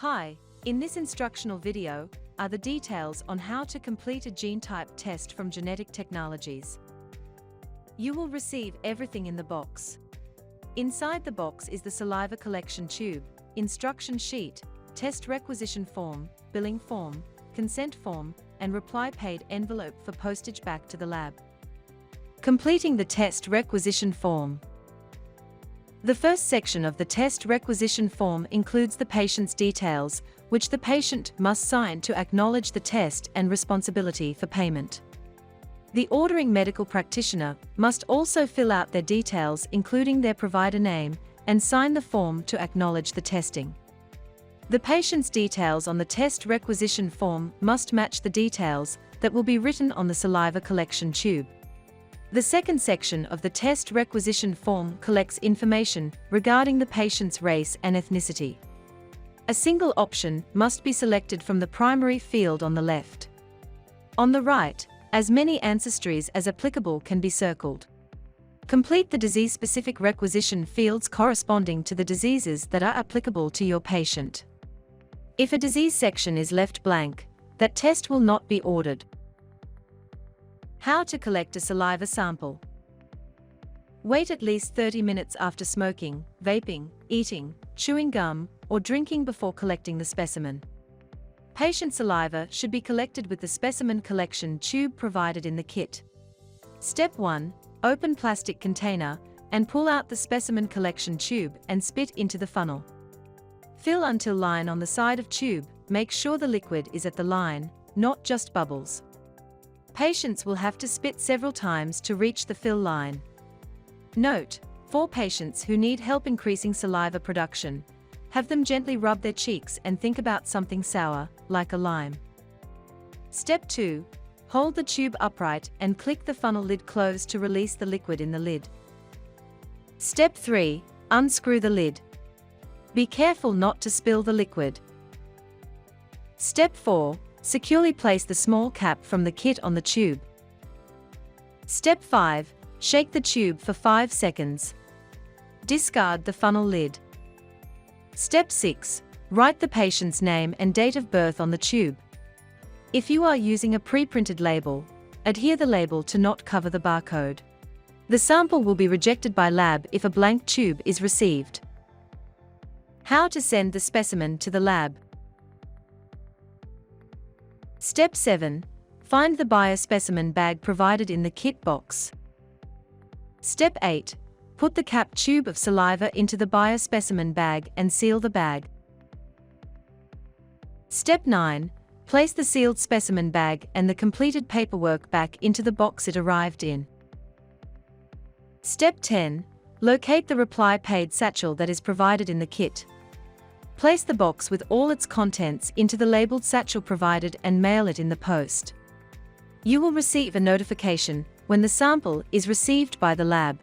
Hi, in this instructional video are the details on how to complete a geneType test from Genetic Technologies. You will receive everything in the box. Inside the box is the saliva collection tube, instruction sheet, test requisition form, billing form, consent form, and reply paid envelope for postage back to the lab. Completing the test requisition form. The first section of the test requisition form includes the patient's details, which the patient must sign to acknowledge the test and responsibility for payment. The ordering medical practitioner must also fill out their details, including their provider name, and sign the form to acknowledge the testing. The patient's details on the test requisition form must match the details that will be written on the saliva collection tube. The second section of the test requisition form collects information regarding the patient's race and ethnicity. A single option must be selected from the primary field on the left. On the right, as many ancestries as applicable can be circled. Complete the disease-specific requisition fields corresponding to the diseases that are applicable to your patient. If a disease section is left blank, that test will not be ordered. How to collect a saliva sample. Wait at least 30 minutes after smoking, vaping, eating, chewing gum, or drinking before collecting the specimen. Patient saliva should be collected with the specimen collection tube provided in the kit. Step 1. Open plastic container and pull out the specimen collection tube and spit into the funnel. Fill until line on the side of tube. Make sure the liquid is at the line, not just bubbles. Patients will have to spit several times to reach the fill line. Note, for patients who need help increasing saliva production, have them gently rub their cheeks and think about something sour, like a lime. Step 2. Hold the tube upright and click the funnel lid closed to release the liquid in the lid. Step 3. Unscrew the lid. Be careful not to spill the liquid. Step 4. Securely place the small cap from the kit on the tube. Step 5. Shake the tube for 5 seconds. Discard the funnel lid. Step 6. Write the patient's name and date of birth on the tube. If you are using a pre-printed label, adhere the label to not cover the barcode. The sample will be rejected by lab if a blank tube is received. How to send the specimen to the lab. Step 7. Find the biospecimen bag provided in the kit box. Step 8. Put the cap tube of saliva into the biospecimen bag and seal the bag. Step 9. Place the sealed specimen bag and the completed paperwork back into the box it arrived in. Step 10. Locate the reply paid satchel that is provided in the kit. Place the box with all its contents into the labeled satchel provided and mail it in the post. You will receive a notification when the sample is received by the lab.